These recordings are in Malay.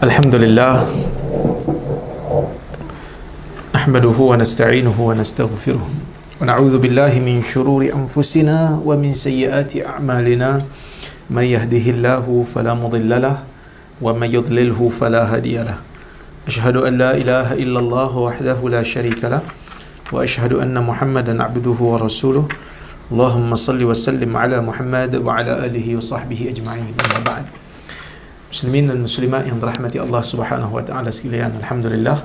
Alhamdulillah, nahmaduhu wa nasta'inuhu wa nastaghfiruh wa na'udzu billahi min shururi anfusina wa min sayyiati a'malina. May yahdihillahu fala mudilla lahu wa may yudlilhu fala hadiya lahu. Asyhadu an la ilaha illallah wahdahu la syarika lahu wa asyhadu anna Muhammadan 'abduhu wa rasuluh. Allahumma salli wa sallim ala Muhammad wa ala alihi wa sahbihi ajma'in. Amma ba'd. Muslimin dan muslimat yang dirahmati Allah Subhanahu wa taala sekalian, alhamdulillah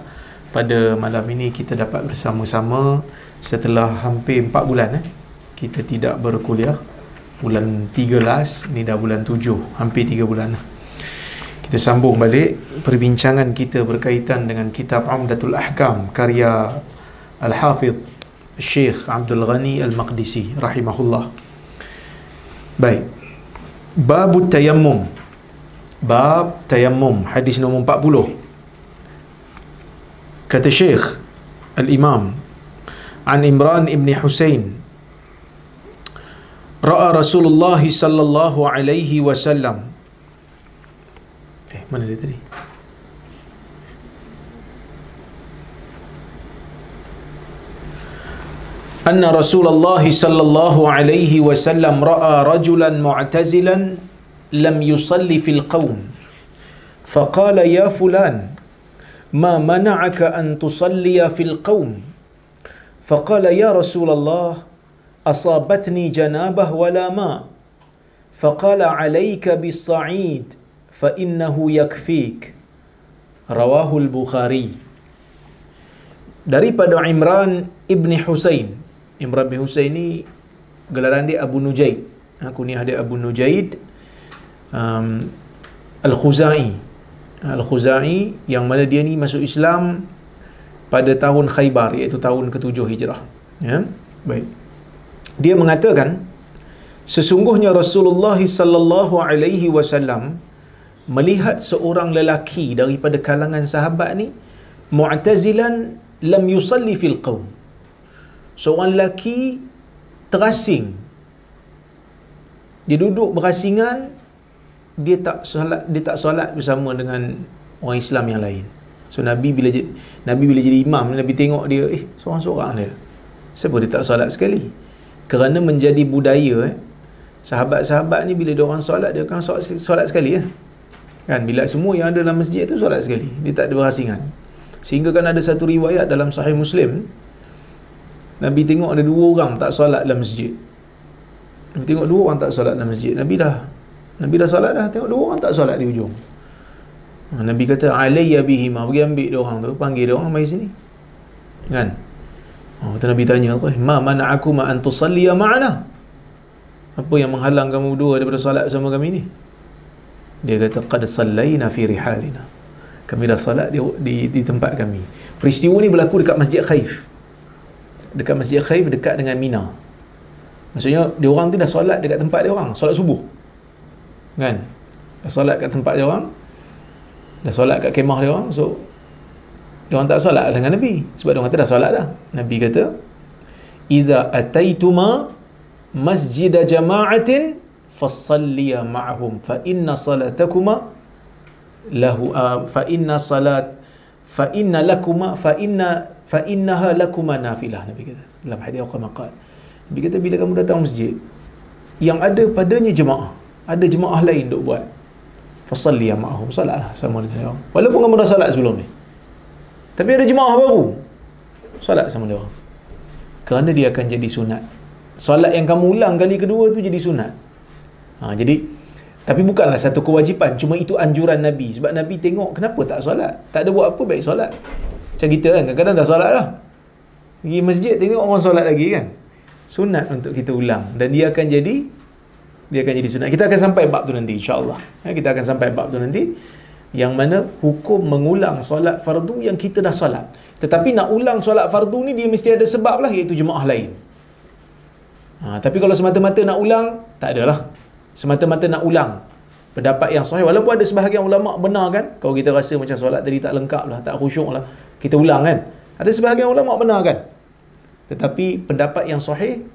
pada malam ini kita dapat bersama-sama setelah hampir 4 bulan kita tidak berkuliah. Bulan 13 ni dah bulan 7, hampir 3 bulan. Kita sambung balik perbincangan kita berkaitan dengan kitab Umdatul Ahkam karya Al-Hafidh Syekh Abdul Ghani Al-Maqdisi rahimahullah. Baik. Babut tayammum. Bab tayammum, hadis nombor 40. Kata Syekh Al-Imam an Imran ibn Husain, ra'a Rasulullah sallallahu alaihi wasallam. Mana dia tadi? Anna Rasulullah sallallahu alaihi wasallam ra'a rajulan mu'tazilan lam yusalli fil qawm faqala ya fulan ma mana'aka an tusalliya fil qawm faqala ya Rasulullah asabatni janabah wala ma faqala alayka bis sa'id fa innahu yakfik. Rawahul Bukhari. Daripada Imran ibn Husain. Imran bin Husain ni gelaran dia Abu Nujaid, kunyah dia Abu Nujaid Al-Khuzai. Al-Khuzai yang mana dia ni masuk Islam pada tahun Khaybar, iaitu tahun ke-7 Hijrah. Ya? Baik. Dia mengatakan sesungguhnya Rasulullah sallallahu alaihi wasallam melihat seorang lelaki daripada kalangan sahabat ni mu'tazilan lam yusalli fil qaum. Seorang lelaki terasing. Dia duduk berasingan, dia tak solat bersama dengan orang Islam yang lain. So Nabi bila jadi imam, Nabi tengok dia, seorang-seorang dia, sebab dia tak solat sekali. Kerana menjadi budaya sahabat-sahabat ni bila dia orang solat, dia akan solat sekali kan, bila semua yang ada dalam masjid tu solat sekali, dia tak ada berasingan. Sehingga kan ada satu riwayat dalam Sahih Muslim, Nabi tengok ada 2 orang tak solat dalam masjid. Nabi tengok 2 orang tak solat dalam masjid. Nabi dah solat dah, tengok 2 orang tak solat di ujung. Nabi kata alayya bihima, pergi ambil 2 orang tu, panggil 2 orang mari sini. Kan? Nabi tanya, ma mana'akuma an tusalliya ma'ana? Apa yang menghalang kamu berdua daripada solat bersama kami ni? Dia kata qad sallaina fi rihalina. Kami dah solat di tempat kami. Peristiwa ni berlaku dekat Masjid Khaif. Dekat Masjid Khaif, dekat dengan Mina. Maksudnya dia orang tu dah solat dekat tempat dia orang, solat subuh. Kan? Dah solat kat tempat dia orang, dah solat kat kemah dia orang. So dia orang tak solat dengan Nabi, sebab dia orang kata dah solat dah. Nabi kata idza ataituma masjida jama'atin fasalliya ma'hum fa inna salatakuma lahu fa inna innaha lakuma nafilah. Nabi kata dalam hadis qamaqat, Nabi kata bila kamu datang masjid yang ada padanya jemaah, ada jemaah lain duk buat, fasalliya ma'hum, salatlah sama dengan dia orang. Walaupun kamu dah salat sebelum ni, tapi ada jemaah baru, salat sama dia orang. Kerana dia akan jadi sunat. Solat yang kamu ulang kali kedua tu jadi sunat. Jadi tapi bukanlah satu kewajipan, cuma itu anjuran Nabi. Sebab Nabi tengok kenapa tak solat, tak ada buat apa, baik solat. Macam kita kan, kadang-kadang dah solat dah, pergi masjid tengok orang solat lagi kan, sunat untuk kita ulang, dan dia akan jadi sunat. Kita akan sampai bab tu nanti insya-Allah. Kita akan sampai bab tu nanti, yang mana hukum mengulang solat fardu yang kita dah solat. Tetapi nak ulang solat fardu ni dia mesti ada sebab lah, iaitu jemaah lain. Tapi kalau semata-mata nak ulang, tak adalah. Semata-mata nak ulang pendapat yang sahih, walaupun ada sebahagian ulama benar kan, kalau kita rasa macam solat tadi tak lengkap lah, tak khusyuk lah, kita ulang kan. Ada sebahagian ulama benar kan. Tetapi pendapat yang sahih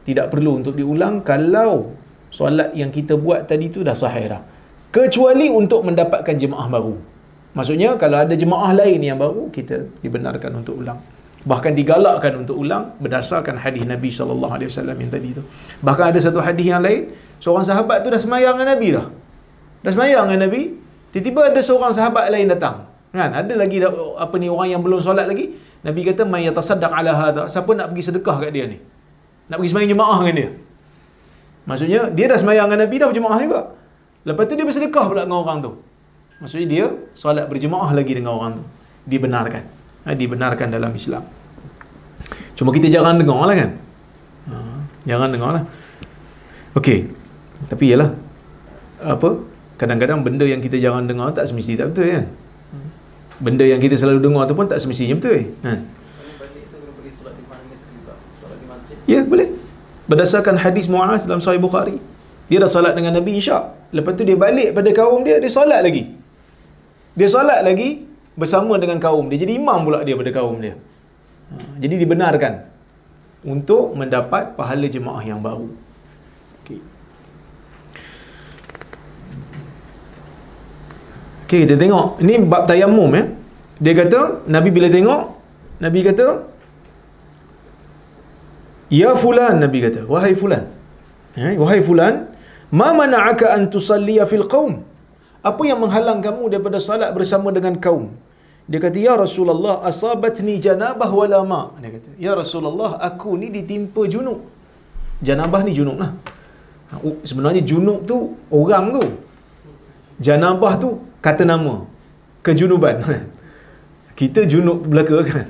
tidak perlu untuk diulang kalau solat yang kita buat tadi tu dah sahih dah. Kecuali untuk mendapatkan jemaah baru. Maksudnya kalau ada jemaah lain yang baru, kita dibenarkan untuk ulang. Bahkan digalakkan untuk ulang berdasarkan hadis Nabi SAW yang tadi tu. Bahkan ada satu hadis yang lain, seorang sahabat tu dah semayang dengan Nabi dah. Dah semayang dengan Nabi, tiba-tiba ada seorang sahabat lain datang. Kan? Ada lagi orang yang belum solat lagi. Nabi kata, "May yatasaddaq ala hadha." Siapa nak pergi sedekah kat dia ni? Nak pergi semayang jemaah dengan dia. Maksudnya dia dah semayang dengan Nabi, dah berjemaah juga. Lepas tu dia bersedekah pula dengan orang tu. Maksudnya dia solat berjemaah lagi dengan orang tu. Dibenarkan. Dibenarkan dalam Islam. Cuma kita jangan dengar lah kan. Jangan dengar lah. Okey. Tapi yalah, kadang-kadang benda yang kita jangan dengar tak semesti tak betul kan. Benda yang kita selalu dengar tu pun tak semestinya betul kan. Ya, boleh. Berdasarkan hadis Muaz dalam Sahih Bukhari, dia dah solat dengan Nabi Isyak. Lepas tu dia balik pada kaum dia, dia solat lagi. Dia solat lagi bersama dengan kaum dia. Jadi imam pula dia pada kaum dia. Jadi dibenarkan untuk mendapat pahala jemaah yang baru. Okey, kita tengok. Ini bab tayammum ya. Dia kata, Nabi bila tengok, Nabi kata, "Ya fulan," Nabi kata, "Wahai fulan. Wahai fulan, ma mana'aka an tusalliya fil qaum?" Apa yang menghalang kamu daripada salat bersama dengan kaum? Dia kata, "Ya Rasulullah, asabatni janabah wala ma." Dia kata, "Ya Rasulullah, aku ni ditimpa junub." Janabah ni junub lah. Sebenarnya junub tu orang tu. Janabah tu kata nama. Kejunuban. Kita junub belaka kan.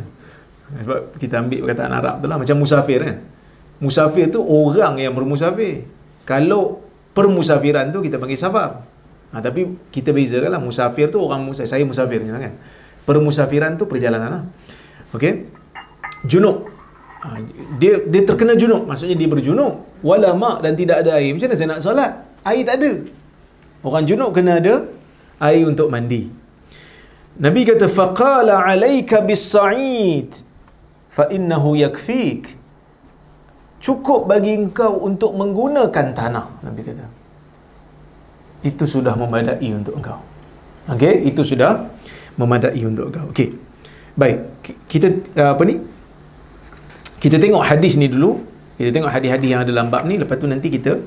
Sebab kita ambil perkataan Arab tu lah. Macam musafir kan. Musafir tu orang yang bermusafir. Kalau permusafiran tu kita panggil safar. Tapi kita bezakan lah. Musafir tu orang musafir. Saya musafirnya kan. Permusafiran tu perjalanan lah. Okey. Junub. Dia terkena junub. Maksudnya dia berjunub. Wala ma' dan tidak ada air. Macam mana saya nak solat? Air tak ada. Orang junub kena ada air untuk mandi. Nabi kata, "Faqala 'alaika bis-sa'id fa innahu yakfik." Cukup bagi engkau untuk menggunakan tanah, Nabi kata. Itu sudah memadai untuk engkau. Okey, itu sudah memadai untuk engkau. Okey. Baik, kita kita tengok hadis ni dulu. Kita tengok hadis-hadis yang ada dalam bab ni, lepas tu nanti kita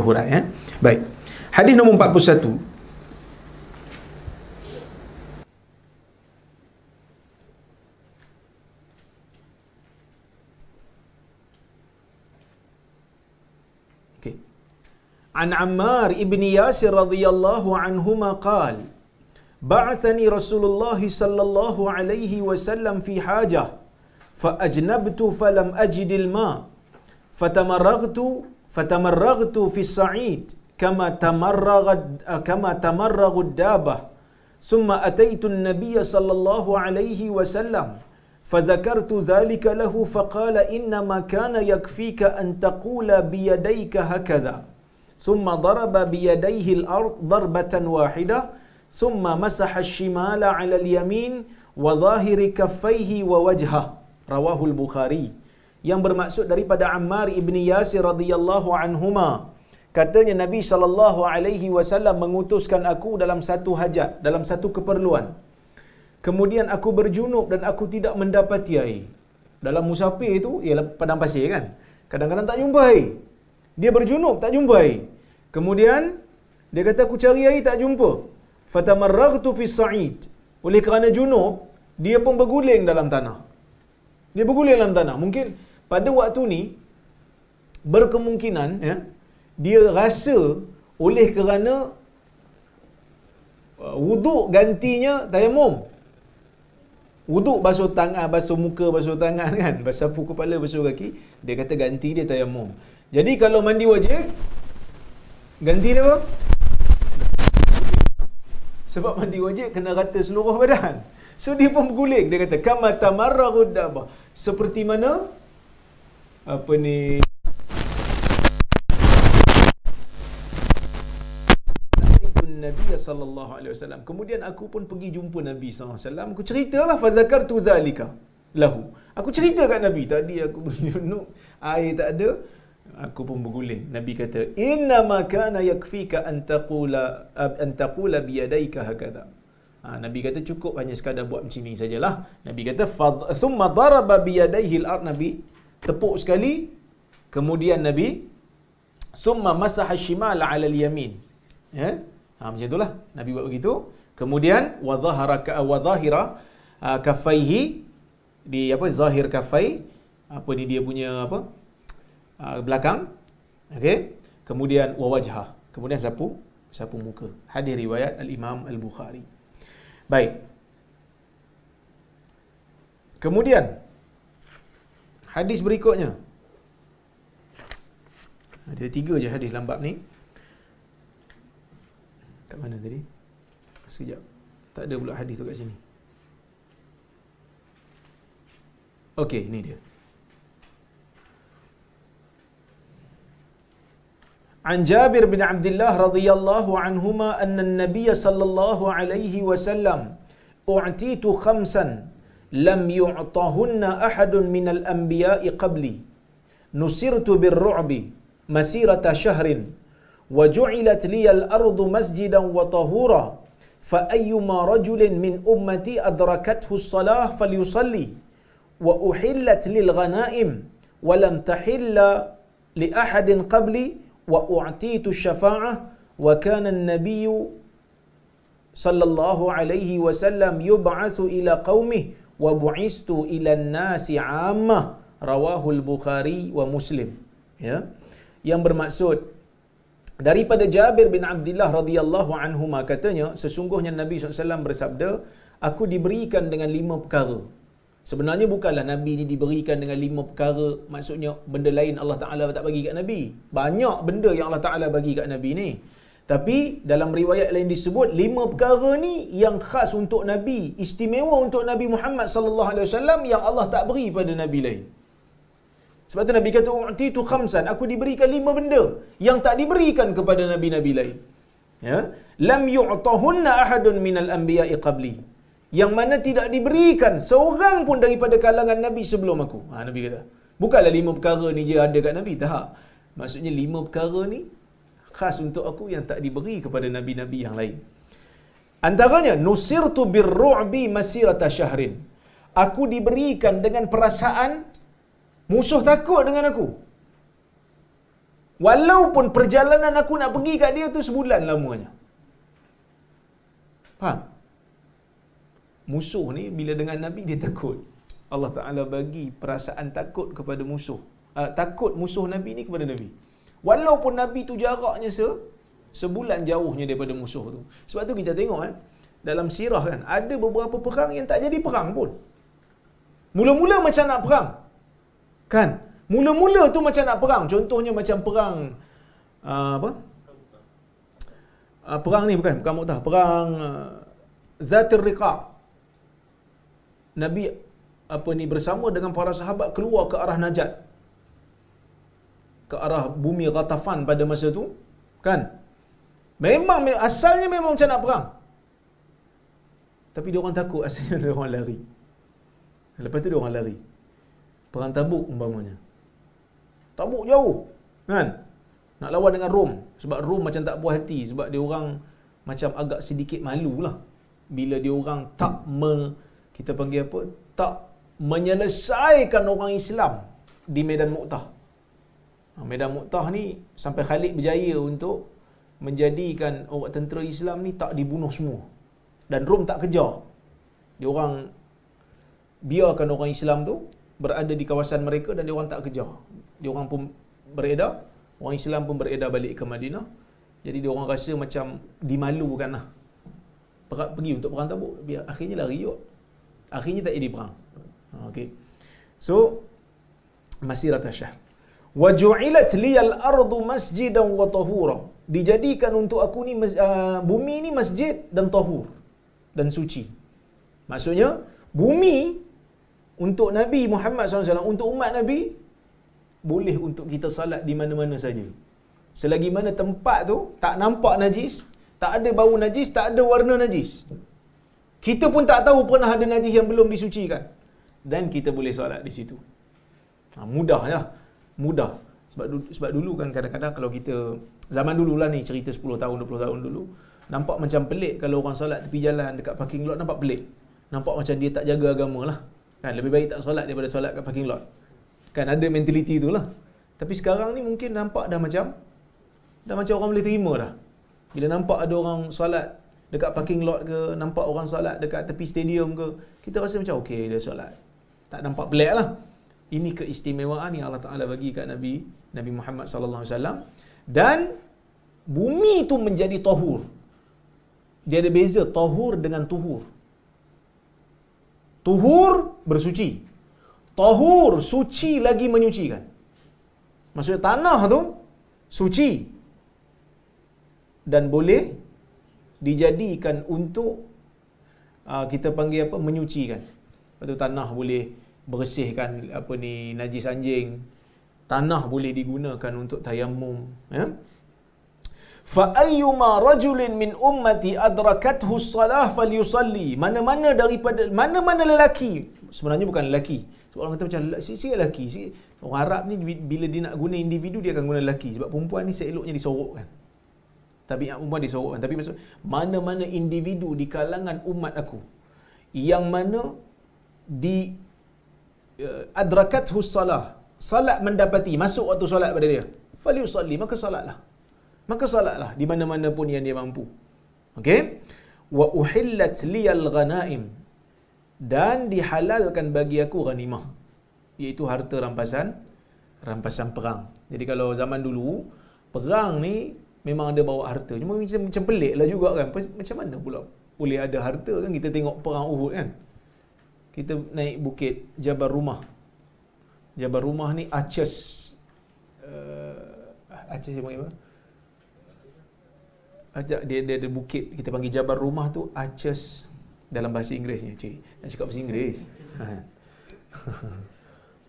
hurai ya. Baik. Hadis nombor 41. عن عمار ابن ياسر رضي الله عنهما قال بعثني رسول الله صلى الله عليه وسلم في حاجة فأجنبت فلم أجد الماء فتمرغت في الصعيد كما تمرغ الدابة ثم أتيت النبي صلى الله عليه وسلم فذكرت ذلك له فقال إنما كان يكفيك أن تقول بيديك هكذا ثم ضرب بيديه الأرض ضربة واحدة ثم مسح الشمال على اليمين وظاهر كفيه ووجهه رواه البخاري. Yang bermaksud daripada Ammar ibni Yasir radhiyallahu anhuma, katanya Nabi SAW mengutuskan aku dalam satu hajat, dalam satu keperluan. Kemudian aku berjunub dan aku tidak mendapati air. Dalam musafir itu ialah padang pasir kan, kadang-kadang tak jumpa air. Dia berjunub, tak jumpa air. Kemudian, dia kata, aku cari air, tak jumpa. Fatamarraghtu fi sa'id. Oleh kerana junub, dia pun berguling dalam tanah. Dia berguling dalam tanah. Mungkin pada waktu ni, berkemungkinan, ya, dia rasa oleh kerana wuduk gantinya tayamum. Wuduk basuh tangan, basuh muka, basuh tangan kan, sapu kepala, basuh kaki, dia kata ganti dia tayamum. Jadi kalau mandi wajib, ganti dia apa? Sebab mandi wajib kena rata seluruh badan. So dia pun berguling. Dia kata kama tamarragud dabah. Seperti mana Nabi sallallahu alaihi wasallam. Kemudian aku pun pergi jumpa Nabi sallallahu alaihi wasallam. Aku ceritalah fa zakartu dzalika lahu. Aku cerita kat Nabi, tadi aku berjunub, air tak ada, aku pun berguling. Nabi kata, "Inna ma kana yakfika an taqula bi yadayka hakadha." Nabi kata cukup hanya sekadar buat macam ni sajalah. Nabi kata thumma daraba bi yadayhi al-ard, Nabi tepuk sekali, kemudian Nabi thumma masaha shimal 'ala al-yamin. Ya. Macam itulah Nabi buat begitu. Kemudian wa dhahira kaffaihi, di apa, zahir kaffai, apa ni dia punya apa, belakang. Okey. Kemudian wa wajha, kemudian sapu muka. Hadis riwayat al-Imam al-Bukhari. Baik. Kemudian hadis berikutnya. Ada 3 je hadis dalam bab ni. Kat mana tadi? Sekejap. Tak ada pula hadis tu kat sini. Okey, ni dia. An Jabir bin Abdullah radhiyallahu anhuma anna an-nabiy sallallahu alaihi wasallam u'titu khamsan lam yu'tahunna ahadun minal anbiya'i qabli nusirtu bir-ru'bi masirata shahrin wa ju'ilat liyal ardu masjidan wa tahura fa ayyuma rajulin min ummati adrakathu as-salah falyusalli wa uhillat lil ghanaim wa lam tahilla li ahadin qabli wa u'titu syafa'ah wa kana an-nabiy sallallahu alaihi wasallam yub'atsu ila qaumih wa bu'istu ila an-nasi 'ammah, rawahu al-Bukhari wa Muslim. Ya, yang bermaksud daripada Jabir bin Abdullah radhiyallahu anhuma, katanya sesungguhnya Nabi SAW bersabda, aku diberikan dengan 5 perkara. Sebenarnya bukanlah Nabi ni diberikan dengan 5 perkara, maksudnya benda lain Allah Ta'ala tak bagi kat Nabi. Banyak benda yang Allah Ta'ala bagi kat Nabi ni. Tapi dalam riwayat lain disebut 5 perkara ni yang khas untuk Nabi, istimewa untuk Nabi Muhammad sallallahu alaihi wasallam yang Allah tak beri pada Nabi lain. Sebab tu Nabi kata u'titu khamsan, aku diberikan 5 benda yang tak diberikan kepada nabi-nabi lain. Ya, lam yu'tahunna ahadun minal anbiya'i qabli, yang mana tidak diberikan seorang pun daripada kalangan Nabi sebelum aku. Nabi kata, bukanlah 5 perkara ni je ada kat Nabi. Tak. Maksudnya 5 perkara ni khas untuk aku yang tak diberi kepada Nabi-Nabi yang lain. Antaranya, nusirtu birru'bi masirata syahrin. Aku diberikan dengan perasaan musuh takut dengan aku. Walaupun perjalanan aku nak pergi kat dia tu sebulan lamanya. Faham? Musuh ni bila dengan Nabi dia takut. Allah Ta'ala bagi perasaan takut kepada musuh. Takut musuh Nabi ni kepada Nabi. Walaupun Nabi tu jaraknya sebulan jauhnya daripada musuh tu. Sebab tu kita tengok dalam sirah kan, ada beberapa perang yang tak jadi perang pun. Mula-mula macam nak perang. Kan? Mula-mula tu macam nak perang. Contohnya macam perang perang ni bukan Mu'tah, perang Zatir Riqa'. Nabi bersama dengan para sahabat keluar ke arah Najat, ke arah bumi Ghatafan pada masa tu, kan? Memang asalnya memang macam nak perang. Tapi dia orang takut, asalnya dia orang lari. Lepas tu dia orang lari. Perang Tabuk umpamanya. Tabuk jauh, kan? Nak lawan dengan Rom, sebab Rom macam tak puas hati, sebab dia orang macam agak sedikit malulah bila dia orang kita panggil apa? Tak menyelesaikan orang Islam di Medan Mu'tah. Medan Mu'tah ni sampai Khalid berjaya untuk menjadikan orang tentera Islam ni tak dibunuh semua. Dan Rom tak kejar. Dia orang biarkan orang Islam tu berada di kawasan mereka dan dia orang tak kejar. Dia orang pun beredar, orang Islam pun beredar balik ke Madinah. Jadi dia orang rasa macam dimalukan lah. Pergi untuk perang Tabuk, biar akhirnya lari juga. Akhirnya tak jadi perang. Okey. So masirat syahr. Wa ju'ilat liyal ardu masjidan wa tahura. Dijadikan untuk aku ni bumi ni masjid dan tahur dan suci. Maksudnya bumi untuk Nabi Muhammad SAW, untuk umat Nabi, boleh untuk kita salat di mana-mana saja. Selagi mana tempat tu tak nampak najis, tak ada bau najis, tak ada warna najis. Kita pun tak tahu pernah ada najis yang belum disucikan. Dan kita boleh solat di situ. Mudah ya. Mudah. Sebab dulu kan kadang-kadang kalau kita, zaman dulu lah ni, cerita 10 tahun, 20 tahun dulu, Nampak macam pelik kalau orang solat tepi jalan dekat parking lot, nampak pelik. Nampak macam dia tak jaga agama lah. Kan, lebih baik tak solat daripada solat kat parking lot. Kan ada mentaliti tu lah. Tapi sekarang ni mungkin nampak dah macam orang boleh terima dah. Bila nampak ada orang solat dekat parking lot ke, nampak orang solat dekat tepi stadium ke, kita rasa macam okey dia solat. Tak nampak pelik lah. Ini keistimewaan yang Allah Ta'ala bagi kat Nabi Muhammad sallallahu alaihi wasallam. Dan bumi tu menjadi tahur. Dia ada beza tahur dengan tuhur. Tuhur bersuci. Tahur suci lagi menyucikan. Maksudnya tanah tu suci dan boleh dijadikan untuk kita panggil apa, menyucikan. Lepas tu tanah boleh bersihkan najis anjing. Tanah boleh digunakan untuk tayammum, ya. Fa ayyuma rajulin min ummati adrakathu as-salah falyusalli. Mana-mana lelaki, sebenarnya bukan lelaki. Sebab orang kata macam sikit lelaki. Orang Arab ni bila dia nak guna individu, dia akan guna lelaki. Sebab perempuan ni seeloknya disorokkan. Tabiat perempuan disorokkan. Tapi maksud, mana-mana individu di kalangan umat aku yang mana di adrakathu as-salah, salat mendapati, masuk waktu solat pada dia, falyusalli, maka salatlah di mana-mana pun yang dia mampu. Okey? Wa uhillat liyal ghanaim, dan dihalalkan bagi aku ghanimah, iaitu harta rampasan perang. Jadi kalau zaman dulu perang ni memang ada bawa harta. Cuma macam peliklah juga kan. Macam mana pula boleh ada harta kan? Kita tengok perang Uhud kan. Kita naik bukit Jabal Rumah. Jabal Rumah ni Aceh dia panggil apa? Dia ada bukit, kita panggil Jabal Rumah tu Aceh dalam bahasa Inggeris ni. Cik, nak cakap bahasa Inggeris.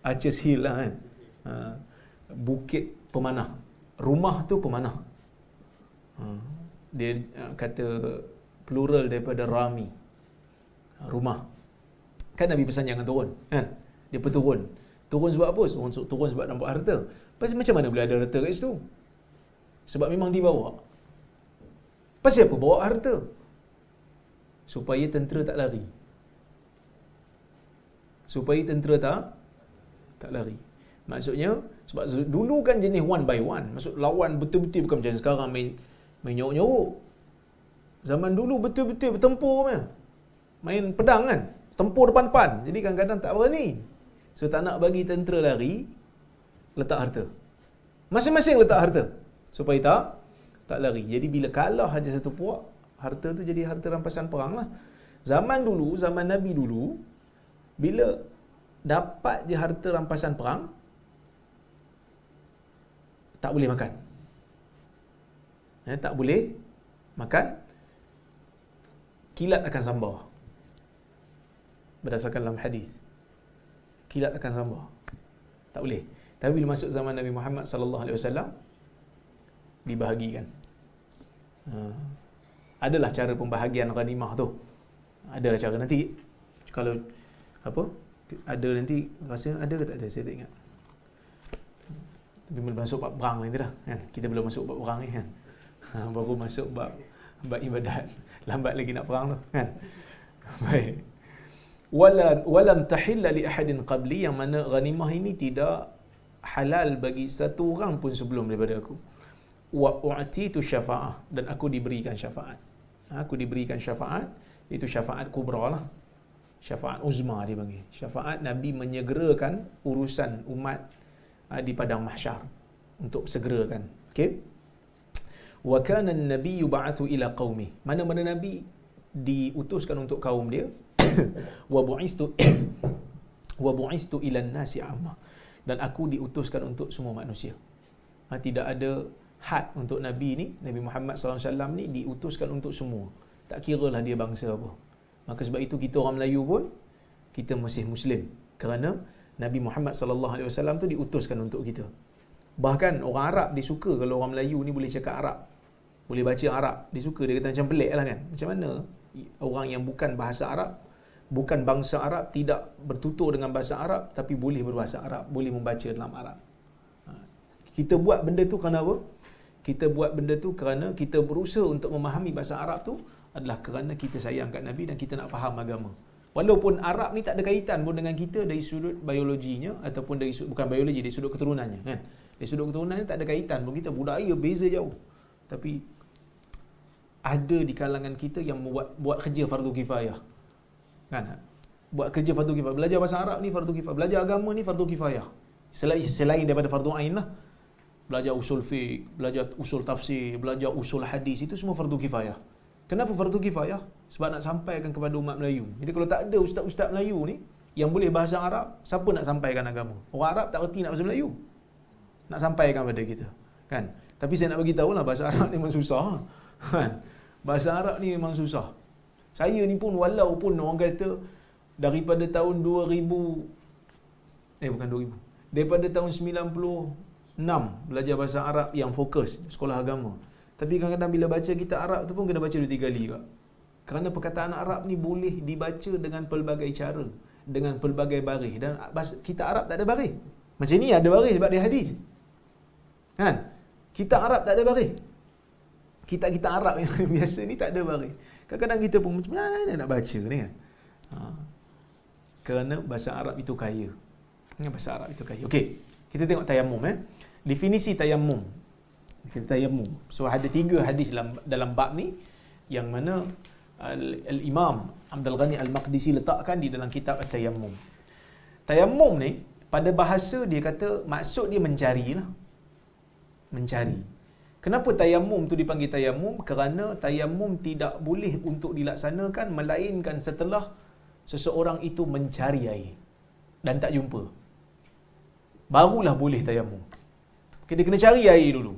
Aceh Hill lah kan. Bukit pemanah. Rumah tu pemanah. Dia kata plural daripada Rami. Rumah. Kan Nabi pesan jangan turun, kan? Dia pun turun. Turun sebab apa? Turun sebab nampak harta. Macam mana boleh ada harta kat situ? Sebab memang dibawa. Pasal apa bawa harta? Supaya tentera tak lari. Supaya tentera tak lari. Maksudnya, sebab dulu kan jenis one by one. Maksud lawan betul-betul, bukan macam sekarang main nyorok-nyorok. Zaman dulu betul-betul bertempur punya. Main pedang kan. Tempur depan-depan. Jadi kadang-kadang tak berani. So tak nak bagi tentera lari, letak harta. Masing-masing letak harta. Supaya tak lari. Jadi bila kalah aja satu puak, harta tu jadi harta rampasan perang lah. Zaman dulu, zaman Nabi dulu, bila dapat je harta rampasan perang, tak boleh makan. Tak boleh makan. Kilat akan sambar. Berdasarkan dalam hadis, kilat akan sambar. Tak boleh. Tapi bila masuk zaman Nabi Muhammad sallallahu alaihi wasallam, dibahagikan. Adalah cara pembahagian ghanimah tu. Adalah cara nanti kalau apa? Ada nanti rasa ada ke tak ada, saya tak ingat. Tapi belum masuk bab perang nanti dah kan. Kita belum masuk bab perang ni kan. Baru masuk bab ibadat. Lambat lagi nak perang tu kan. Baik. Walam tahilla li ahadin qabli, yang mana ghanimah ini tidak halal bagi satu orang pun sebelum daripada aku. Wa u'titu syafa'ah, dan aku diberikan syafaat. Aku diberikan syafaat, itu syafaat kubra lah. Syafaat uzma dia panggil. Syafaat Nabi menyegerakan urusan umat di padang mahsyar untuk segerakan. Okey. Wa kana an-nabiy yub'atsu ila qaumi. Mana-mana nabi diutuskan untuk kaum dia. Wa bu'istu ila an-nasi amma. Dan aku diutuskan untuk semua manusia. Tidak ada had untuk Nabi ni, Nabi Muhammad SAW ni diutuskan untuk semua. Tak kiralah dia bangsa apa. Maka sebab itu kita orang Melayu pun, kita masih Muslim. Kerana Nabi Muhammad SAW tu diutuskan untuk kita. Bahkan orang Arab dia suka kalau orang Melayu ni boleh cakap Arab, boleh baca Arab. Dia suka, dia kata macam pelik lah kan. Macam mana orang yang bukan bahasa Arab, bukan bangsa Arab, tidak bertutur dengan bahasa Arab, tapi boleh berbahasa Arab, boleh membaca dalam Arab. Kita buat benda tu kerana apa? Kita buat benda tu kerana kita berusaha untuk memahami bahasa Arab tu adalah kerana kita sayang kat Nabi dan kita nak faham agama. Walaupun Arab ni tak ada kaitan pun dengan kita dari sudut biologinya ataupun dari sudut, bukan biologi, dari sudut keturunannya kan. Dari sudut keturunannya tak ada kaitan pun, kita budaya beza jauh. Tapi ada di kalangan kita yang buat kerja fardu kifayah. Kan? Buat kerja fardu kifayah. Belajar bahasa Arab ni fardu kifayah. Belajar agama ni fardu kifayah. Selain daripada fardu ain lah. Belajar usul fiqh, belajar usul tafsir, belajar usul hadis, itu semua fardu kifayah. Kenapa fardu kifayah? Sebab nak sampaikan kepada umat Melayu. Jadi kalau tak ada ustaz-ustaz Melayu ni yang boleh bahasa Arab, siapa nak sampaikan agama? Orang Arab tak erti nak bahasa Melayu. Nak sampaikan pada kita. Kan? Tapi saya nak bagi tahu lah, bahasa Arab ni memang susah. Kan? Bahasa Arab ni memang susah. Saya ni pun walaupun orang kata daripada tahun 2000, bukan 2000. Daripada tahun 96 belajar bahasa Arab yang fokus sekolah agama. Tapi kadang-kadang bila baca kitab Arab tu pun kena baca 2-3 kali juga. Kerana perkataan Arab ni boleh dibaca dengan pelbagai cara, dengan pelbagai baris, dan kitab Arab tak ada baris. Macam ni ada baris sebab dia hadis. Kan? Kitab Arab tak ada baris. Kitab-kitab Arab yang biasa ni tak ada baris. Kadang-kadang kita pun macam mana nak baca ni kan? Kerana bahasa Arab itu kaya. Bahasa Arab itu kaya. Okey, kita tengok tayammum. Definisi tayammum. So ada 3 hadis dalam bab ni yang mana Al-Imam Abdul Ghani Al-Maqdisi letakkan di dalam kitab At-Tayammum. Tayammum ni pada bahasa dia kata maksud dia mencari lah. Mencari. Kenapa tayammum tu dipanggil tayammum? Kerana tayammum tidak boleh untuk dilaksanakan melainkan setelah seseorang itu mencari air dan tak jumpa. Barulah boleh tayammum. Dia kena cari air dulu.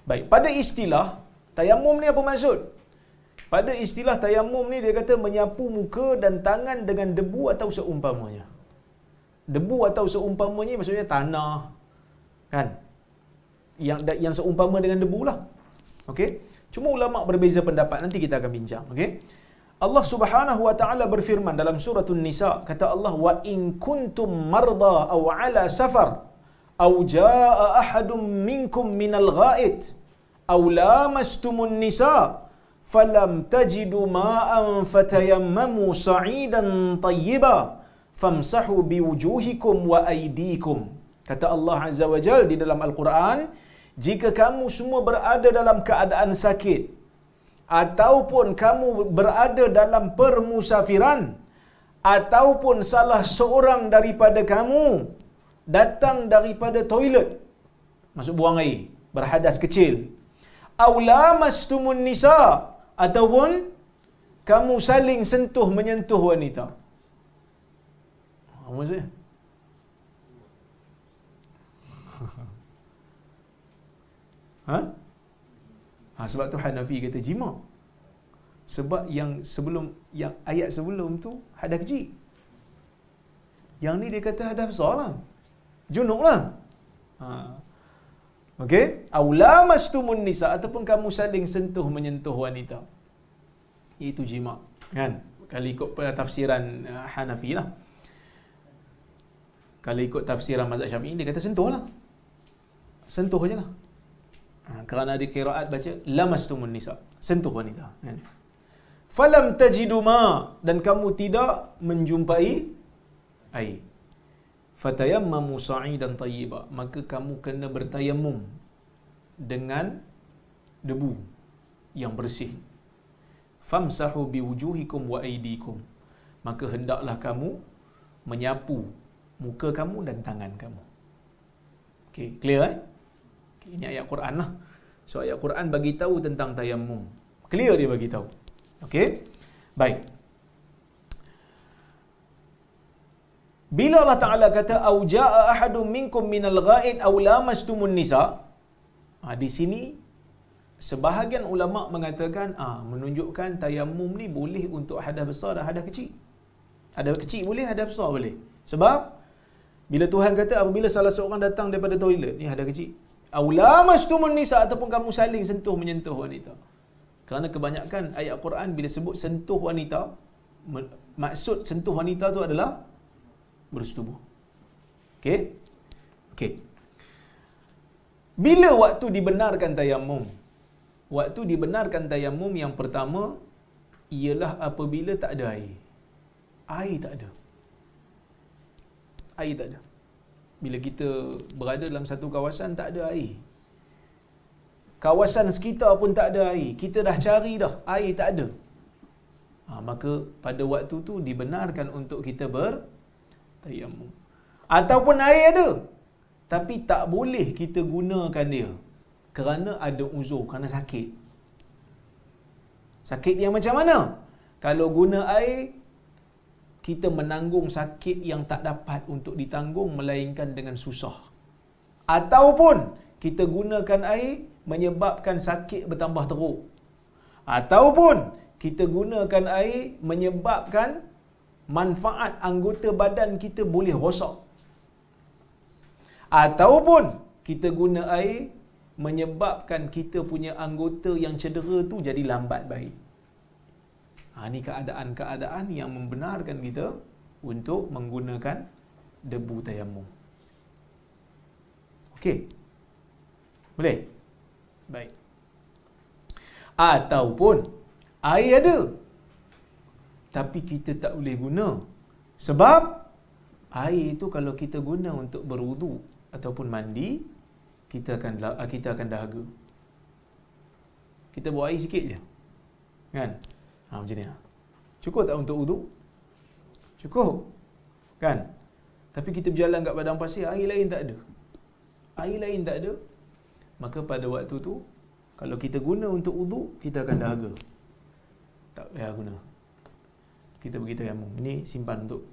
Baik, pada istilah tayammum ni apa maksud? Pada istilah tayammum ni dia kata menyapu muka dan tangan dengan debu atau seumpamanya. Debu atau seumpamanya maksudnya tanah. Kan? Yang seumpama dengan debu lah. Okey? Cuma ulama berbeza pendapat, nanti kita akan bincang. Okey? Allah Subhanahu wa taala berfirman dalam surah An-Nisa, kata Allah, wa in kuntum marda aw ala safar aw jaa ahadun minkum minal ghaid aw lamastumun nisa falam tajidu ma'an fatayammamu sa'idan tayyiba famsahu biwujuhikum wa aydikum. Kata Allah Azza wa Jalla di dalam Al-Quran, jika kamu semua berada dalam keadaan sakit ataupun kamu berada dalam permusafiran ataupun salah seorang daripada kamu datang daripada toilet, maksud buang air, berhadas kecil, aw lamastumun nisa, ataupun kamu saling sentuh menyentuh wanita. Apa maksudnya? Sebab tu Hanafi kata jima. Sebab yang ayat sebelum tu hadas kecil. Yang ni dia kata hadas besar lah. Junub lah. Okey? Aw lamastumun nisa, ataupun kamu saling sentuh menyentuh wanita. Itu jima. Kan? Kalau ikut tafsiran Hanafi lah. Kalau ikut tafsiran mazhab Syafi'i, dia kata sentuh lah. Sentuh je lah. Kerana ada qiraat baca lamastumun nisa, sentuh wanita. Kan? Falam tajidu ma, dan kamu tidak menjumpai air. Fatayammamu sa'idan tayyiba, maka kamu kena bertayammum dengan debu yang bersih. Famsahu biwujuhikum wa aydikum, maka hendaklah kamu menyapu muka kamu dan tangan kamu. Okey, clear Okay, ini ayat Quran lah. So ayat Quran bagi tahu tentang tayammum. Clear dia bagi tahu. Okey? Baik. Bila Allah Ta'ala kata au jaa ahadum minkum minal ghaid aw lamastumun nisa, di sini sebahagian ulama mengatakan menunjukkan tayammum ni boleh untuk hadas besar dan hadas kecil. Hadas kecil boleh, hadas besar boleh. Sebab bila Tuhan kata apabila salah seorang datang daripada toilet, ni hadas kecil. Aw lamastumun nisa, ataupun kamu saling sentuh menyentuh wanita. Kerana kebanyakan ayat Quran bila sebut sentuh wanita, maksud sentuh wanita tu adalah bersetubuh. Okey? Okey. Bila waktu dibenarkan tayammum? Waktu dibenarkan tayammum yang pertama ialah apabila tak ada air. Air tak ada. Air tak ada. Bila kita berada dalam satu kawasan tak ada air. Kawasan sekitar pun tak ada air. Kita dah cari dah, air tak ada. Maka pada waktu tu dibenarkan untuk kita bertayammum. Ataupun air ada, tapi tak boleh kita gunakan dia kerana ada uzur, kerana sakit. Sakit yang macam mana? Kalau guna air, kita menanggung sakit yang tak dapat untuk ditanggung melainkan dengan susah. Ataupun kita gunakan air menyebabkan sakit bertambah teruk. Ataupun kita gunakan air menyebabkan manfaat anggota badan kita boleh rosak. Ataupun kita guna air menyebabkan kita punya anggota yang cedera tu jadi lambat baik. Ini keadaan-keadaan yang membenarkan kita untuk menggunakan debu tayammum. Okey. Boleh? Baik. Ataupun air ada, tapi kita tak boleh guna. Sebab air itu kalau kita guna untuk berwudu ataupun mandi, kita akan dahaga. Kita buat air sikit je. Kan? Macam ni. Cukup tak untuk wudu? Cukup. Kan? Tapi kita berjalan kat padang pasir, air lain tak ada. Air lain tak ada. Maka pada waktu tu, kalau kita guna untuk wudu, kita akan dahaga. Tak payah guna. Kita pergi tayammum. Ini simpan untuk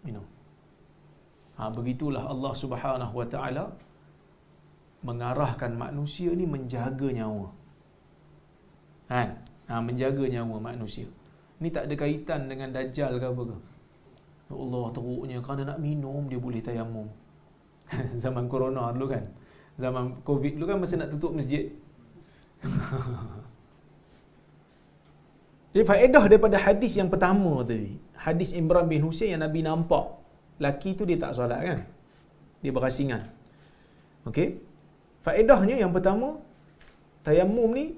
minum. Begitulah Allah Subhanahu Wa Taala mengarahkan manusia ni menjaga nyawa. Kan? Menjaga nyawa manusia. Ni tak ada kaitan dengan Dajjal ke apa ke. Ya Allah, teruknya kerana nak minum dia boleh tayammum. Zaman corona dulu kan. Zaman Covid dulu kan masa nak tutup masjid. Jadi faedah daripada hadis yang pertama tadi, hadis Imran bin Husain yang Nabi nampak laki tu dia tak solat kan. Dia berasingan. Okey. Faedahnya yang pertama, tayammum ni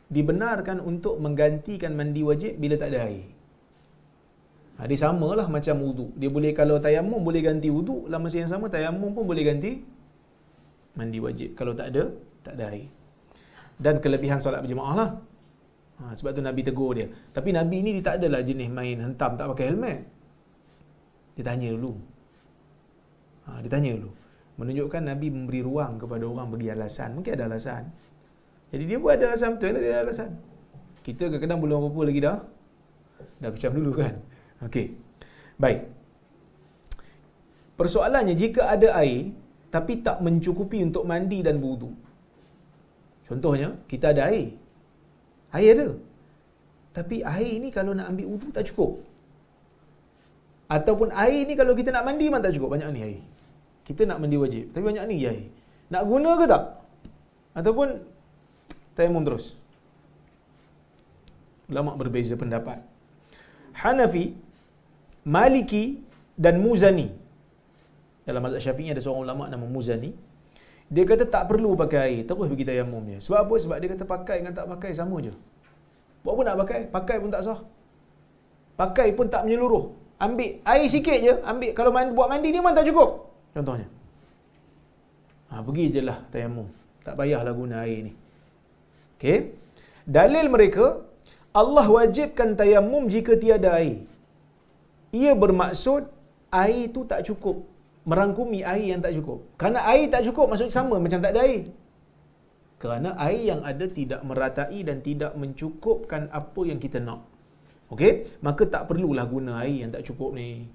dibenarkan untuk menggantikan mandi wajib bila tak ada air. Dia samalah macam wudu. Dia boleh, kalau tayammum boleh ganti wudu, dalam masa yang sama tayammum pun boleh ganti mandi wajib kalau tak ada air. Dan kelebihan solat berjemaah lah. Sebab tu Nabi tegur dia. Tapi Nabi ni dia tak adalah jenis main hentam tak pakai helmet. Dia tanya dulu. Dia tanya dulu. Menunjukkan Nabi memberi ruang kepada orang bagi alasan. Mungkin ada alasan. Jadi dia buat ada alasan betul lah, dia ada alasan. Kita kadang-kadang belum apa-apa lagi dah kecam dulu kan. Okey. Baik. Persoalannya, jika ada air tapi tak mencukupi untuk mandi dan wudu. Contohnya, kita ada air. Air ada. Tapi air ni kalau nak ambil wudu tak cukup. Ataupun air ni kalau kita nak mandi memang tak cukup. Banyak ni air. Kita nak mandi wajib. Tapi banyak ni air. Nak guna ke tak? Ataupun tayammum terus. Ulama berbeza pendapat. Hanafi, Maliki dan Muzani. Dalam mazhab Syafi'i ada seorang ulama nama Muzani. Dia kata tak perlu pakai air, terus pergi tayammumnya. Sebab apa? Sebab dia kata pakai dengan tak pakai sama je. Buat apa nak pakai? Pakai pun tak sah. Pakai pun tak menyeluruh. Ambil air sikit je, ambil kalau buat mandi ni memang tak cukup. Contohnya. Pergi je lah tayammum. Tak payahlah guna air ni. Okey. Dalil mereka, Allah wajibkan tayammum jika tiada air. Ia bermaksud air tu tak cukup. Merangkumi air yang tak cukup. Kerana air tak cukup maksud sama macam tak ada air. Kerana air yang ada tidak meratai dan tidak mencukupkan apa yang kita nak. Okey? Maka tak perlulah guna air yang tak cukup ni.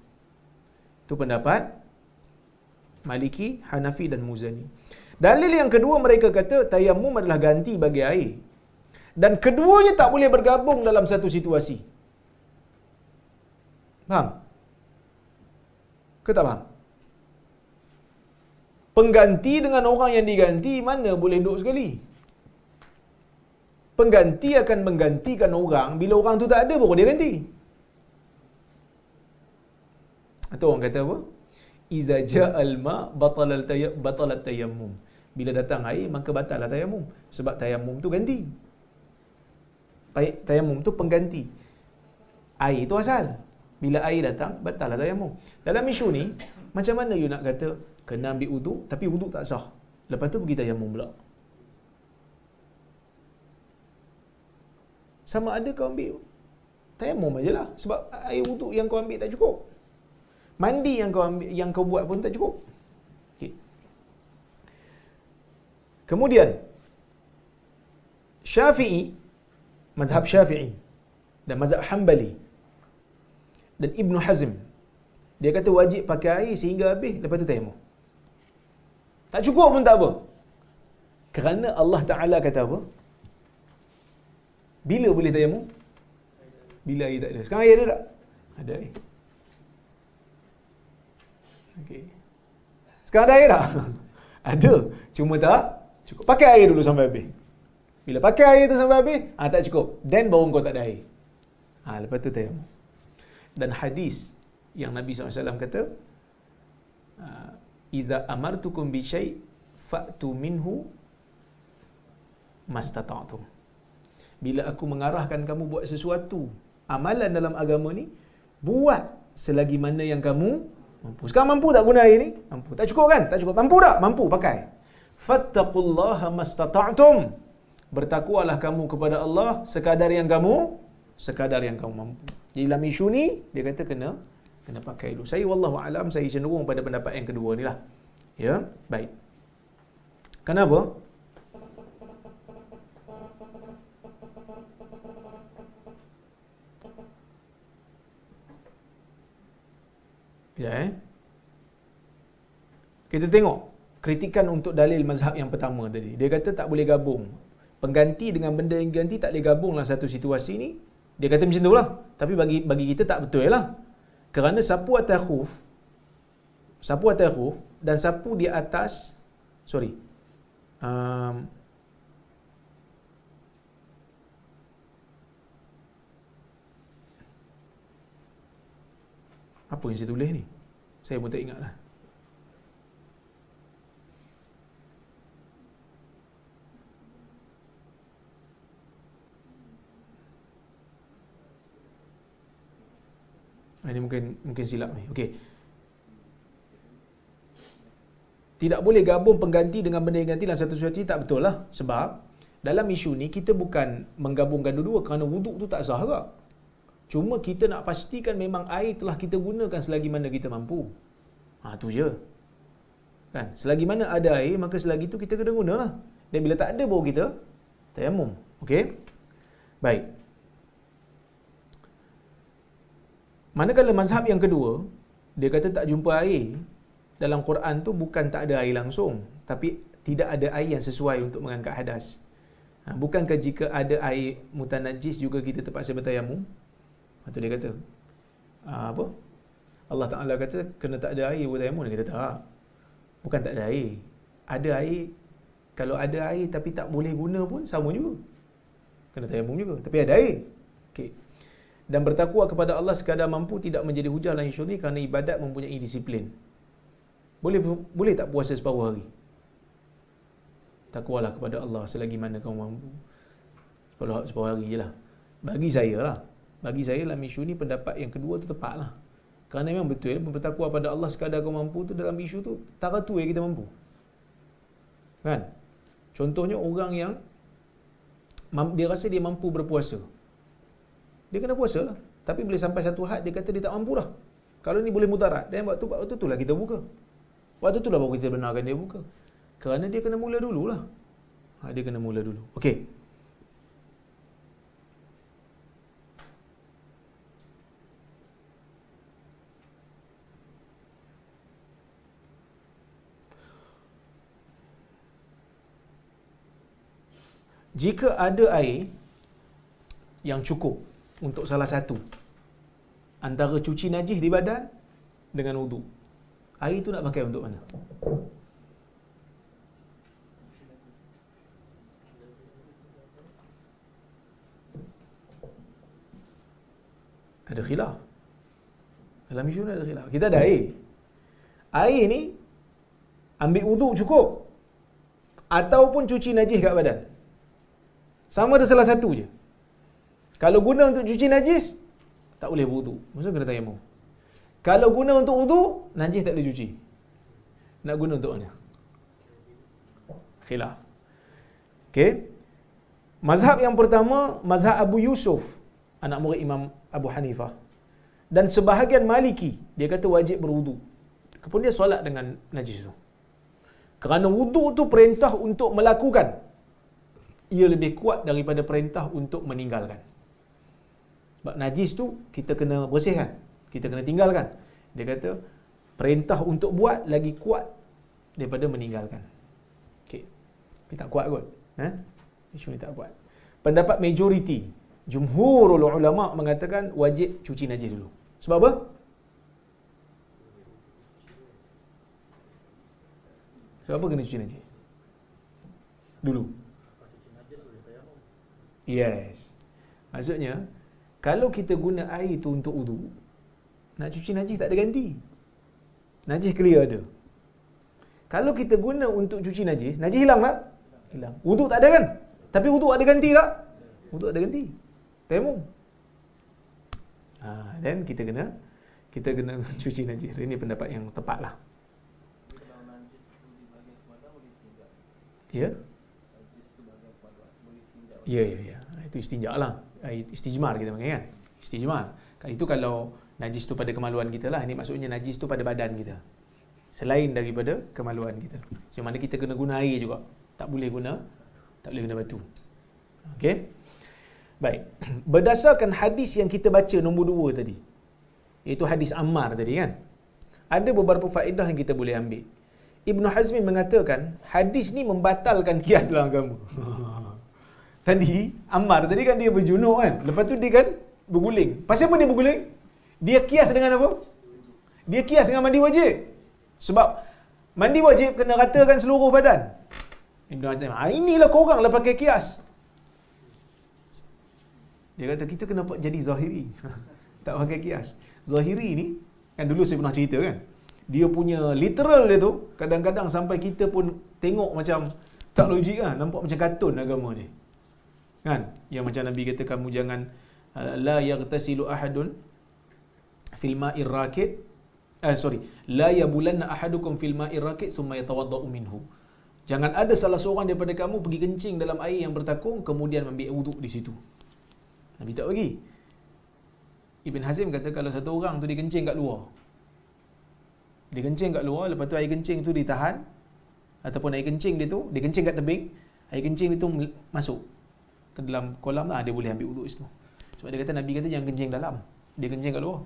Itu pendapat Maliki, Hanafi dan Muzani. Dalil yang kedua, mereka kata tayammum adalah ganti bagi air. Dan keduanya tak boleh bergabung dalam satu situasi. Faham? Ke tak faham? Pengganti dengan orang yang diganti mana boleh duduk sekali? Pengganti akan menggantikan orang bila orang tu tak ada baru dia ganti. Atau orang kata apa? Idza ja'al ma batalat tayammum. Bila datang air, maka batallah tayamum. Sebab tayamum tu ganti. Tayamum tu pengganti. Air tu asal. Bila air datang, batallah tayamum. Dalam isu ni, macam mana you nak kata kena ambil wuduk, tapi wuduk tak sah. Lepas tu pergi tayamum pula. Sama ada kau ambil tayamum aje lah. Sebab air wuduk yang kau ambil tak cukup. Mandi yang kau buat pun tak cukup. Okay. Kemudian Syafi'i, mazhab Syafi'i dan mazhab Hanbali dan Ibn Hazm, dia kata wajib pakai air sehingga habis, lepas tu tayamum. Tak cukup pun tak apa. Kerana Allah Ta'ala kata apa? Bila boleh tayamum? Bila air tak ada. Sekarang air ada tak? Ada air. Okay. Sekarang ada air tak? Ada. Cuma tak cukup. Pakai air dulu sampai habis. Bila pakai air tu sampai habis, tak cukup. Then baru kau tak ada air. Lepas tu tayamum. Dan hadis yang Nabi SAW kata, "Idza amartukum bi syai' fa'tu minhu mastata'tum." Bila aku mengarahkan kamu buat sesuatu amalan dalam agama ni, buat selagi mana yang kamu mampu. Sekarang mampu tak guna air ni? Mampu. Tak cukup kan? Tak cukup. Mampu tak? Mampu, pakai. Fattaqullaha mastata'tum. Bertakwalah kamu kepada Allah sekadar yang kamu mampu. Jadi dalam isu ni dia kata kena pakai dulu. Saya wallahu alam, saya cenderung pada pendapat yang kedua ni lah. Ya, baik. Kenapa? Ya, kita tengok kritikan untuk dalil mazhab yang pertama tadi. Dia kata tak boleh gabung. Pengganti dengan benda yang ganti tak boleh gabung dalam satu situasi ni. Dia kata macam tu lah. Tapi bagi kita tak betul lah. Kerana sapu atas khuf dan sapu di atas, apa yang saya tulis ni? Saya pun tak ingat lah. Ini mungkin silap ni. Okey. Tidak boleh gabung pengganti dengan benda yang ganti dalam satu sesuatu, tak betul lah. Sebab dalam isu ni kita bukan menggabungkan dua-dua kerana wuduk tu tak sah juga. Cuma kita nak pastikan memang air telah kita gunakan selagi mana kita mampu. Tu je. Kan? Selagi mana ada air, maka selagi tu kita kena guna lah. Dan bila tak ada, baru kita tayamum. Okey? Baik. Manakala mazhab yang kedua, dia kata tak jumpa air. Dalam Quran tu bukan tak ada air langsung, tapi tidak ada air yang sesuai untuk mengangkat hadas. Bukankah jika ada air mutanajis juga kita terpaksa bertayamum? Itu dia kata. Apa? Allah Ta'ala kata kena tak ada air bertayamum. Dia kata tak. Bukan tak ada air. Ada air. Kalau ada air tapi tak boleh guna pun sama juga. Kena tayamum juga. Tapi ada air. Okey. Dan bertakwa kepada Allah sekadar mampu tidak menjadi hujah dalam isu ni kerana ibadat mempunyai disiplin. Boleh tak puasa separuh hari? Takwalah kepada Allah selagi mana kamu mampu. Separuh hari je lah. Bagi saya lah. Bagi saya dalam isu ni pendapat yang kedua tu tepat lah. Kerana memang betul bertakwa pada Allah sekadar kamu mampu tu dalam isu tu tara tu yang kita mampu. Kan? Contohnya orang yang dia rasa dia mampu berpuasa. Dia kena puasa lah. Tapi bila sampai satu had, dia kata dia tak mampu dah. Kalau ni boleh mudarat, dan waktu tu lah kita buka. Waktu tu lah baru kita benarkan dia buka. Kerana dia kena mula dululah. Dia kena mula dulu. Okey. Jika ada air yang cukup untuk salah satu antara cuci najis di badan dengan wuduk, air itu nak pakai untuk mana? Ada khilaf. Dalam isu ni ada khilaf. Kita ada air. Air ni ambil wuduk cukup. ataupun cuci najis kat badan. Sama ada salah satu je. Kalau guna untuk cuci najis, tak boleh berwuduk. Maksudnya kena tayamum. Kalau guna untuk wuduk, najis tak boleh cuci. Nak guna untuk mana? Khilaf. Okey. Mazhab yang pertama, mazhab Abu Yusuf, anak murid Imam Abu Hanifah. Dan sebahagian Maliki, dia kata wajib berwuduk. Kemudian dia solat dengan najis tu. Kerana wuduk tu perintah untuk melakukan. Ia lebih kuat daripada perintah untuk meninggalkan. Sebab najis tu kita kena bersihkan, kita kena tinggalkan. Dia kata perintah untuk buat lagi kuat daripada meninggalkan. Okey. Ini tak kuat kot. Isu ni tak kuat. Pendapat majoriti, jumhurul ulama mengatakan wajib cuci najis dulu. Sebab apa? Sebab apa kena cuci najis? Dulu. Yes. Maksudnya, kalau kita guna air tu untuk wudu, nak cuci najis tak ada ganti. Najis clear ada. Kalau kita guna untuk cuci najis hilang tak? Hilang. Wudu tak ada kan? Tapi wudu ada ganti tak? Wudu ada ganti. Tayamum. Dan kita kena cuci najis. Ini pendapat yang tepat lah. Ya? Ya. Itu istinja lah. Istijmar kita panggil kan? Istijmar. Itu kalau najis tu pada kemaluan kita lah. Ini maksudnya najis tu pada badan kita. Selain daripada kemaluan kita. Macam mana kita kena guna air juga. Tak boleh guna batu. Okey? Baik. Berdasarkan hadis yang kita baca nombor 2 tadi, iaitu hadis Ammar tadi kan, ada beberapa faedah yang kita boleh ambil. Ibn Hazmin mengatakan hadis ni membatalkan kias dalam agama. Tadi Ammar tadi kan dia berjunuk kan, lepas tu dia kan berguling. Pasal apa dia berguling? Dia kias dengan apa? Dia kias dengan mandi wajib. Sebab mandi wajib kena ratakan seluruh badan. Ibn Hazmin, inilah korang lah pakai kias. Dia kata kita kena jadi zahiri. Tak pakai kias. Zahiri ni, kan dulu saya pernah cerita kan, dia punya literal dia tu, kadang-kadang sampai kita pun tengok macam tak logik kan, nampak macam kartun agama ni. Kan? Yang macam Nabi kata kamu jangan la yaghtasilu ahadun fil ma'ir rakid. La yabulanna ahadukum fil ma'ir rakid thumma yatawaddau minhu. Jangan ada salah seorang daripada kamu pergi kencing dalam air yang bertakung kemudian ambil wuduk di situ. Nabi tak bagi. Ibn Hazim kata kalau satu orang tu dia kencing kat luar. Dia kencing kat luar, lepas tu air kencing tu ditahan, ataupun air kencing dia tu, dia kencing kat tebing, air kencing dia tu masuk ke dalam kolam lah, dia boleh ambil wuduk situ. Sebab dia kata, Nabi kata jangan kencing dalam, dia kencing kat luar.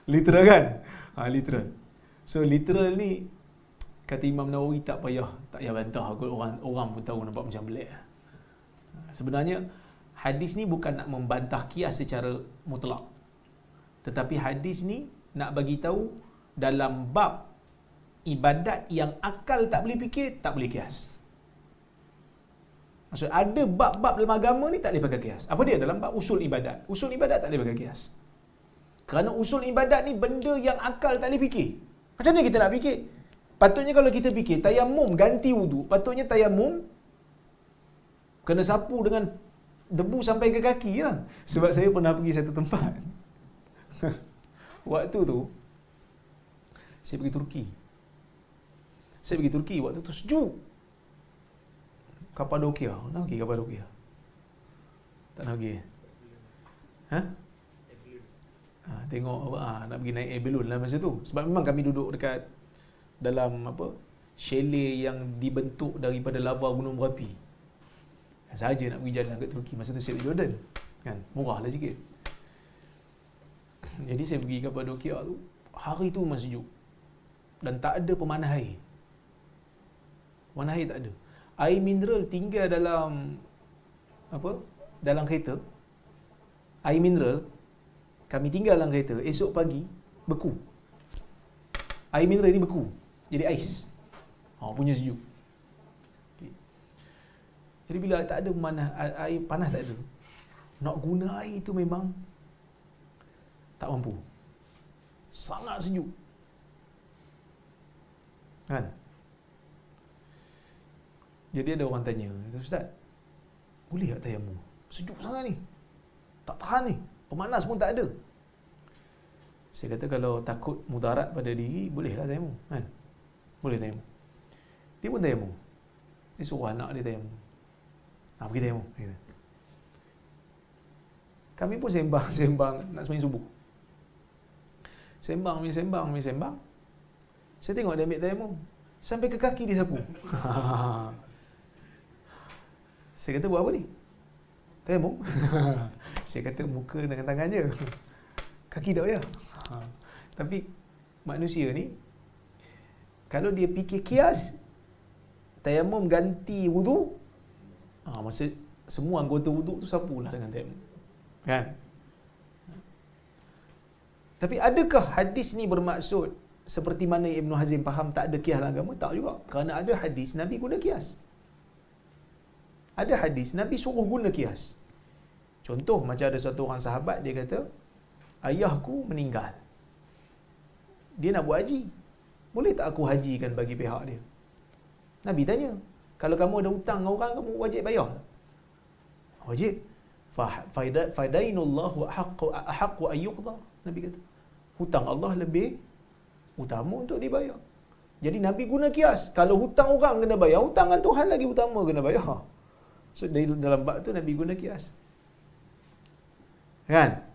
Literal kan? Literal. So literal ni, kata Imam Nawawi tak payah bantah. Orang pun tahu, nampak macam belik. Sebenarnya hadis ni bukan nak membantah kias secara mutlak, tetapi hadis ni nak bagi tahu dalam bab ibadat yang akal tak boleh fikir, tak boleh kias. Maksud ada bab-bab dalam agama ni tak boleh pakai kias. Apa dia? Dalam bab usul ibadat. Usul ibadat tak boleh pakai kias. Kerana usul ibadat ni benda yang akal tak boleh fikir. Macam mana kita nak fikir? Patutnya kalau kita fikir tayamum ganti wudu, patutnya tayamum kena sapu dengan debu sampai ke kaki lah. Sebab saya pernah pergi satu tempat. Waktu tu saya pergi Turki. Waktu tu sejuk. Kapadokia. Nak pergi Kapadokia? Tak nak pergi? Tengok nak pergi naik air balloon lah masa tu. Sebab memang kami duduk dekat dalam chalet yang dibentuk daripada lava gunung berapi. Saja nak pergi jalan kat Turki. Masa tu saya pergi Jordan. Kan? Murah lah sikit. Jadi saya pergi ke Kapadokia tu, hari tu masih sejuk. Dan tak ada pemanah air. Pemanah air tak ada. Air mineral tinggal dalam dalam kereta. Air mineral kami tinggal dalam kereta, esok pagi beku. Air mineral ni beku. Jadi ais. Punya sejuk. Okay. Jadi bila tak ada pemanah, air panas tak ada, nak guna air tu memang tak mampu. Sangat sejuk. Kan? Jadi ada orang tanya, Ustaz, boleh tak tayamum? Sejuk sangat ni. Tak tahan ni. Pemanas pun tak ada. Saya kata kalau takut mudarat pada diri, bolehlah tayamum. Kan? Boleh tayamum. Dia pun tayamum. Dia suruh anak dia tayamum. Pergi tayamum. Kami pun sembang nak sembahyang subuh. Sembang. Saya tengok dia ambil tayamum. Sampai ke kaki dia sapu. Saya kata, buat apa ni? Tayamum? Saya kata, muka dengan tangan je. Kaki tak payah. Tapi manusia ni, kalau dia fikir kias, tayamum ganti wudu, masa semua anggota wudu tu sapulah dengan tayamum. Kan? Tapi adakah hadis ni bermaksud seperti mana Ibn Hazim faham tak ada kias dalam agama? Tak juga. Kerana ada hadis Nabi guna kias. Ada hadis Nabi suruh guna kias. Contoh macam ada satu orang sahabat, dia kata, ayahku meninggal. Dia nak buat haji. Boleh tak aku hajikan bagi pihak dia? Nabi tanya, kalau kamu ada hutang dengan orang, kamu wajib bayar? Wajib. Fadainullahu ahaqqu ayyuqda. Nabi kata, hutang Allah lebih utama untuk dibayar. Jadi Nabi guna kias. Kalau hutang orang kena bayar, hutang dengan Tuhan lagi utama kena bayar. So dalam bab tu Nabi guna kias. Kan?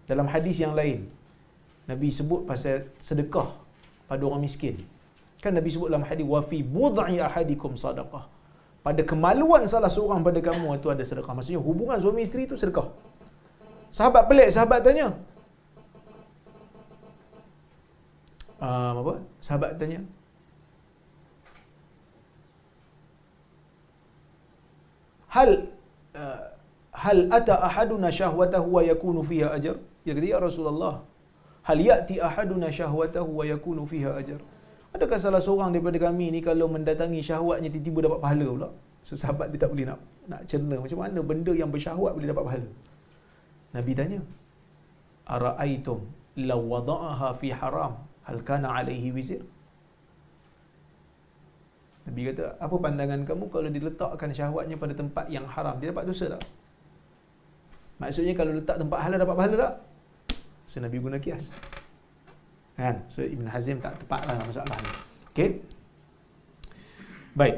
Dalam hadis yang lain, Nabi sebut pasal sedekah pada orang miskin. Kan Nabi sebut dalam hadis, wa fi bud'i ahadikum sadaqah. Pada kemaluan salah seorang pada kamu itu ada sedekah. Maksudnya hubungan suami isteri itu sedekah. Sahabat pelik, sahabat tanya. Sahabat tanya, hal ata ahaduna syahwatahu wa yakunu fiha ajr? Dia kata, ya Rasulullah, hal ya'ti ahaduna syahwatahu wa yakunu fiha ajr? Adakah salah seorang daripada kami ni kalau mendatangi syahwatnya tiba-tiba dapat pahala pula? So sahabat dia tak boleh nak cerna macam mana benda yang bersyahwat boleh dapat pahala. Nabi tanya, ara'aitum law wada'aha fi haram hal kana alaihi wizr? Nabi kata, apa pandangan kamu kalau diletakkan syahwatnya pada tempat yang haram, dia dapat dosa tak? Maksudnya kalau letak tempat halal dapat pahala tak? So Nabi guna kias. Kan? So Ibn Hazim tak tepatlah masalah ni. Okey. Baik.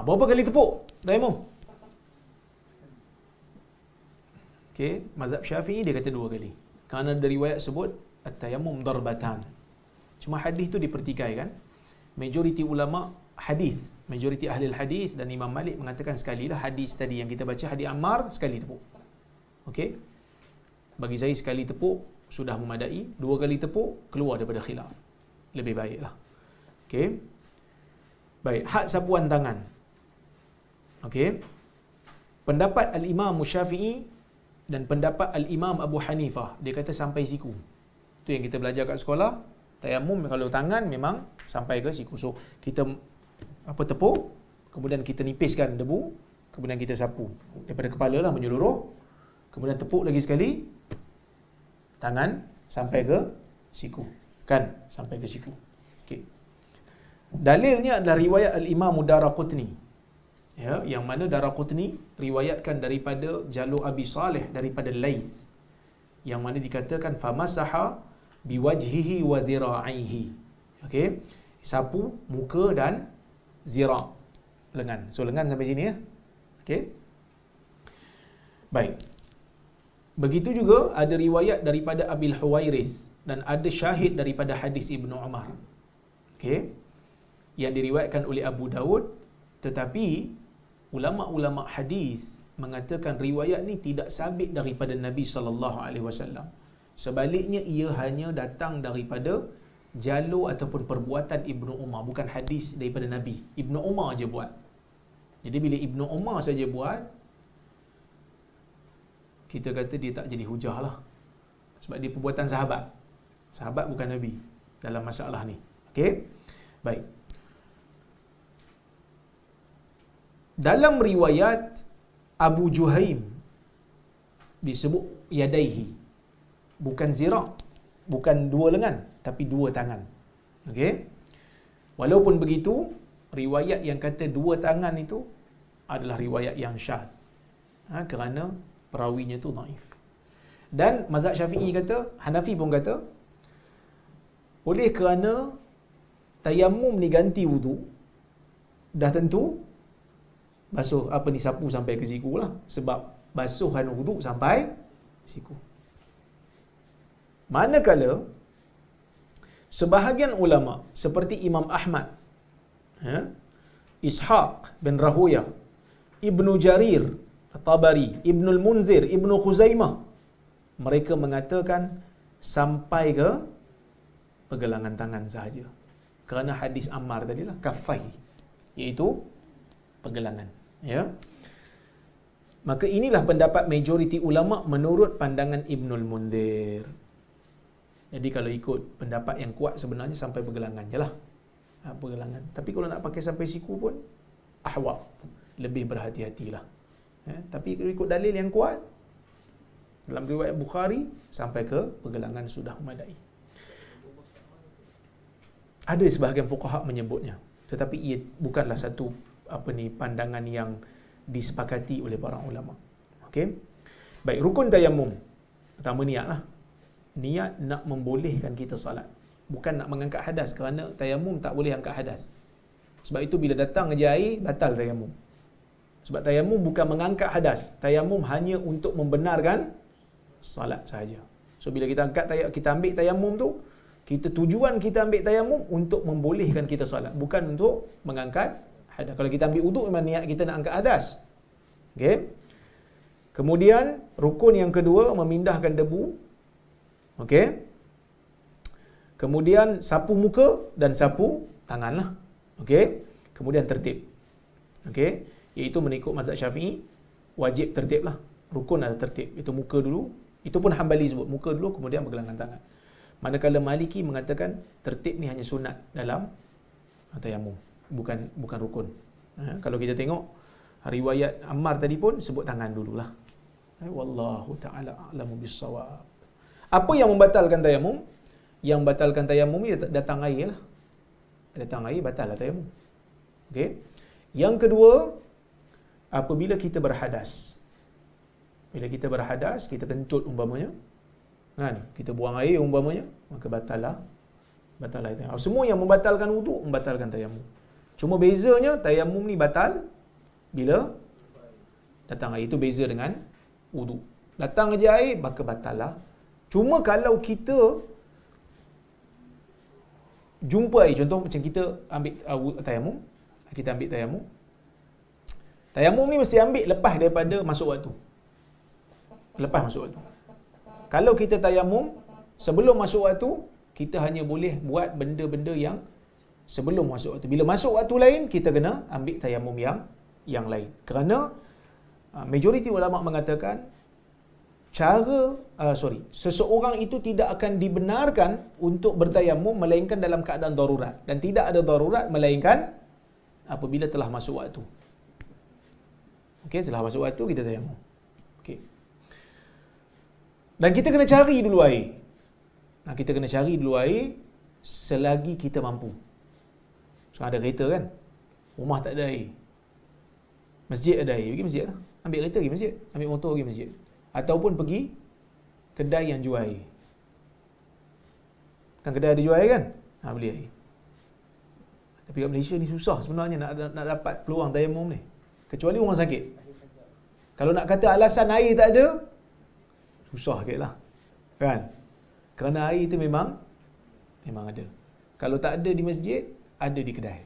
Berapa kali tepuk tayamum? Okey, mazhab Syafi'i dia kata 2 kali. Kerana dari riwayat sebut at-tayammum darbatan. Cuma hadis tu dipertikaikan. Majoriti ulama hadis, majoriti ahli hadis dan Imam Malik mengatakan sekali lah hadis tadi yang kita baca, hadis Ammar, sekali tepuk. Okey. Bagi saya sekali tepuk sudah memadai, 2 kali tepuk keluar daripada khilaf. Lebih baiklah. Okey. Baik, had sapuan tangan. Okey. Pendapat Al-Imam Syafi'i dan pendapat Al-Imam Abu Hanifah, dia kata sampai siku. Tu yang kita belajar kat sekolah. Tayamum kalau tangan memang sampai ke siku. So kita tepuk, kemudian kita nipiskan debu, kemudian kita sapu daripada kepala lah menyeluruh, kemudian tepuk lagi sekali, tangan sampai ke siku. Kan? Sampai ke siku. Okey. Dalilnya adalah riwayat Al-Imam Daraqutni. Ya, yang mana Daraqutni riwayatkan daripada jalur Abi Saleh daripada Laith, yang mana dikatakan famasaha biwajhihi wa dhira'ihi. Okey, sapu muka dan zira', lengan. So lengan sampai sini ya. Okey. Baik. Begitu juga ada riwayat daripada Abil Huwairith dan ada syahid daripada hadis Ibnu Umar. Okey. Yang diriwayatkan oleh Abu Daud, tetapi ulama-ulama hadis mengatakan riwayat ni tidak sabit daripada Nabi sallallahu alaihi wasallam. Sebaliknya ia hanya datang daripada jalur ataupun perbuatan Ibnu Umar, bukan hadis daripada Nabi. Ibnu Umar aja buat. Jadi bila Ibnu Umar saja buat, kita kata dia tak jadi hujah lah. Sebab dia perbuatan sahabat. Sahabat bukan Nabi dalam masalah ni. Okey? Baik. Dalam riwayat Abu Juhaim disebut yadaihi. Bukan zira', bukan dua lengan, tapi dua tangan. Okey. Walaupun begitu, riwayat yang kata dua tangan itu adalah riwayat yang syaz. Kerana perawinya tu dhaif. Dan mazhab Syafi'i kata, Hanafi pun kata, oleh kerana tayammum ni ganti wudu, dah tentu basuh sapu sampai ke siku lah, sebab basuhan wudu sampai siku. Manakala sebahagian ulama seperti Imam Ahmad, Ishaq bin Rahuya, Ibnu Jarir Tabari, Ibnul Munzir, Ibnu Khuzaimah, mereka mengatakan sampai ke pergelangan tangan sahaja. Kerana hadis Ammar tadilah kaffai, iaitu pergelangan. Ya. Maka inilah pendapat majoriti ulama menurut pandangan Ibnul Munzir. Jadi kalau ikut pendapat yang kuat sebenarnya sampai pergelangan je lah. Pergelangan. Tapi kalau nak pakai sampai siku pun ahwat, lebih berhati-hatilah. Ya. Tapi kalau ikut dalil yang kuat dalam riwayat Bukhari sampai ke pergelangan sudah memadai. Ada sebahagian fuqaha menyebutnya, tetapi ia bukanlah satu pandangan yang disepakati oleh para ulama. Okey. Baik, rukun tayammum. Pertama niatlah. Niat nak membolehkan kita salat, bukan nak mengangkat hadas, kerana tayammum tak boleh angkat hadas. Sebab itu bila datang je air, batal tayammum. Sebab tayammum bukan mengangkat hadas. Tayammum hanya untuk membenarkan salat sahaja. So bila kita ambil tayammum tu, tujuan kita ambil tayammum untuk membolehkan kita salat, bukan untuk mengangkat hadas. Kalau kita ambil wuduk, memang niat kita nak angkat hadas. Okey. Kemudian rukun yang kedua, memindahkan debu. Okey. Kemudian sapu muka dan sapu tangan lah. Okey. Kemudian tertib. Okey. Iaitu mengikut mazhab Syafi'i, wajib tertib lah. Rukun ada tertib. Itu muka dulu. Itu pun Hambali sebut. Muka dulu, kemudian pergelangan tangan. Manakala Maliki mengatakan tertib ni hanya sunat dalam tayammum, bukan rukun. Kalau kita tengok riwayat Ammar tadi pun sebut tangan dululah. Wallahu ta'ala a'lamu bis-shawab. Apa yang membatalkan tayammum? Yang batalkan tayammum ni datang air lah. Datang air, batal lah tayammum. Okey. Yang kedua, apabila kita berhadas. Bila kita berhadas, kita kentut umpamanya, kan? Kita buang air umpamanya, maka batal lah tayammum. Semua yang membatalkan wuduk, membatalkan tayammum. Cuma bezanya, tayammum ni batal bila datang air. Itu beza dengan wuduk. Datang je air, maka batal lah. Cuma kalau kita jumpa air, contoh macam kita ambil tayammum, tayammum ni mesti ambil lepas daripada masuk waktu. Lepas masuk waktu. Kalau kita tayammum sebelum masuk waktu, kita hanya boleh buat benda-benda yang sebelum masuk waktu. Bila masuk waktu lain, kita kena ambil tayammum yang lain. Kerana majoriti ulama mengatakan seseorang itu tidak akan dibenarkan untuk bertayammum melainkan dalam keadaan darurat, dan tidak ada darurat melainkan apabila telah masuk waktu. Okey, setelah masuk waktu kita tayammum. Okey. Dan kita kena cari dulu air. Kita kena cari dulu air selagi kita mampu. So ada kereta kan, rumah tak ada air, masjid ada air, pergi masjid lah. Ambil kereta pergi masjid, ambil motor pergi masjid, ataupun pergi kedai yang jual air. Kan kedai ada jual air kan, beli air. Tapi kat Malaysia ni susah sebenarnya nak dapat peluang tayammum ni, kecuali orang sakit. Kalau nak kata alasan air tak ada, susah sikit lah, kan? Kerana air tu memang ada. Kalau tak ada di masjid, ada di kedai.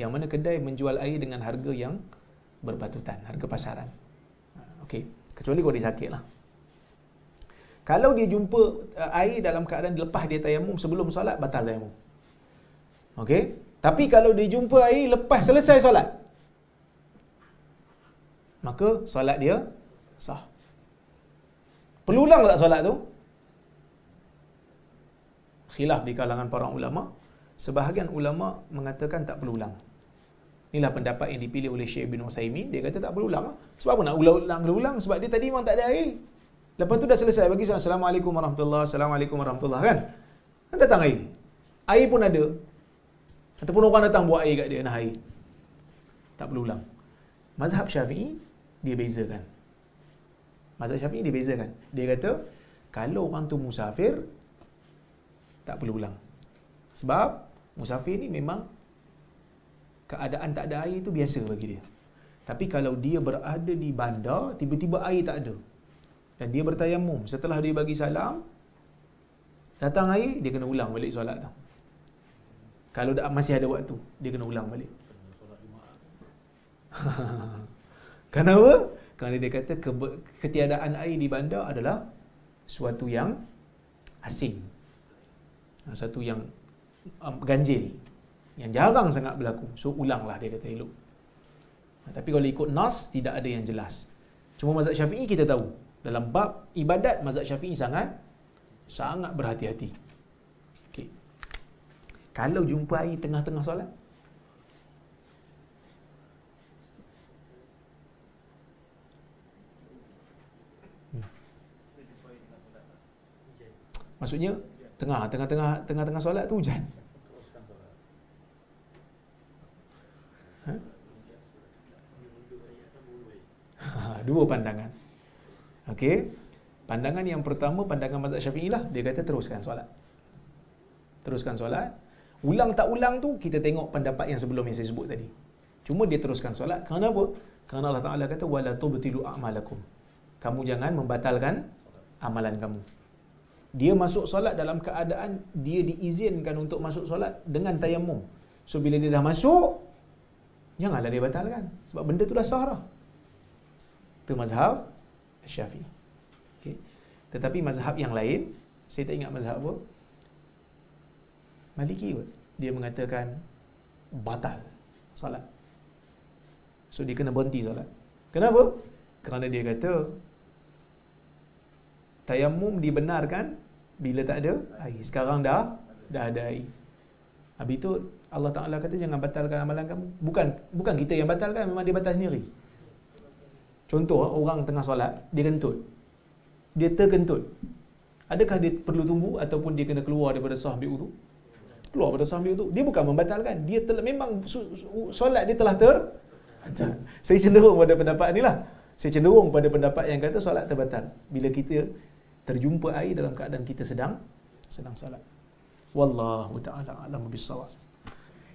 Yang mana kedai menjual air dengan harga yang berpatutan, harga pasaran. Okey, kecuali kalau dia sakit lah. Kalau dia jumpa air dalam keadaan lepas dia tayammum sebelum solat, batal tayammum. Okey, tapi kalau dia jumpa air lepas selesai solat, maka solat dia sah. Perlu ulang tak solat tu? Khilaf di kalangan para ulama. Sebahagian ulama mengatakan tak perlu ulang. Inilah pendapat yang dipilih oleh Syekh bin Uthaymin. Dia kata tak perlu ulang. Sebab apa nak ulang-ulang? Sebab dia tadi memang tak ada air. Lepas tu dah selesai bagi salam. Assalamualaikum warahmatullahi, Assalamualaikum warahmatullahi, kan? Kan datang air. Air pun ada. Ataupun orang datang buat air kat dia, nak air. Tak perlu ulang. Mazhab Syafi'i, dia bezakan. Mazhab Syafi'i dia bezakan. Dia kata, kalau orang tu musafir, tak perlu ulang. Sebab, musafir ni memang keadaan tak ada air tu biasa bagi dia. Tapi kalau dia berada di bandar, tiba-tiba air tak ada. Dan dia bertayamum. Setelah dia bagi salam, datang air, dia kena ulang balik solat tu. Kalau masih ada waktu, dia kena ulang balik. Kenapa? Kerana dia kata ketiadaan air di bandar adalah suatu yang asing. Satu yang ganjil. Yang jarang sangat berlaku. So, ulanglah, dia kata elok. Tapi kalau ikut nas, tidak ada yang jelas. Cuma mazhab Syafi'i kita tahu. Dalam bab ibadat, mazhab Syafi'i sangat berhati-hati. Okay. Kalau jumpa air tengah-tengah solat, maksudnya tengah-tengah solat tu hujan. Dua pandangan. Okey. Pandangan yang pertama, pandangan mazhab Syafi'i lah. Dia kata teruskan solat. Teruskan solat. Ulang tak ulang tu, kita tengok pendapat yang sebelum yang saya sebut tadi. Cuma dia teruskan solat. Kerana apa? Kerana Allah Ta'ala kata, وَلَا تُبْتِلُوا أَعْمَالَكُمْ. Kamu jangan membatalkan amalan kamu. Dia masuk solat dalam keadaan dia diizinkan untuk masuk solat dengan tayamum. So, bila dia dah masuk, janganlah dia batalkan. Sebab benda tu dah sah dah. Itu mazhab Syafi'i. Okay. Tetapi mazhab yang lain, saya tak ingat mazhab apa, Maliki kot. Dia mengatakan batal solat. So dia kena berhenti solat. Kenapa? Kerana dia kata tayamum dibenarkan bila tak ada air. Sekarang dah ada air. Habis tu Allah Ta'ala kata jangan batalkan amalan kamu. Bukan kita yang batalkan, memang dia batal sendiri. Contoh, orang tengah solat, dia kentut. Dia terkentut. Adakah dia perlu tunggu ataupun dia kena keluar daripada sah ambil wudu? Keluar daripada sah ambil wudu. Dia bukan membatalkan. Dia memang solat dia telah Saya cenderung pada pendapat ni lah. Saya cenderung pada pendapat yang kata solat terbatal bila kita terjumpa air dalam keadaan kita sedang solat. Wallahu ta'ala a'lamu bis-shawab.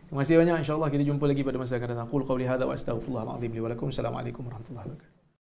Terima kasih banyak. InsyaAllah kita jumpa lagi pada masa akan datang. Qul qawli hadza wa astaghfirullahal azim li wa lakum. Assalamualaikum warahmatullahi wabarakatuh.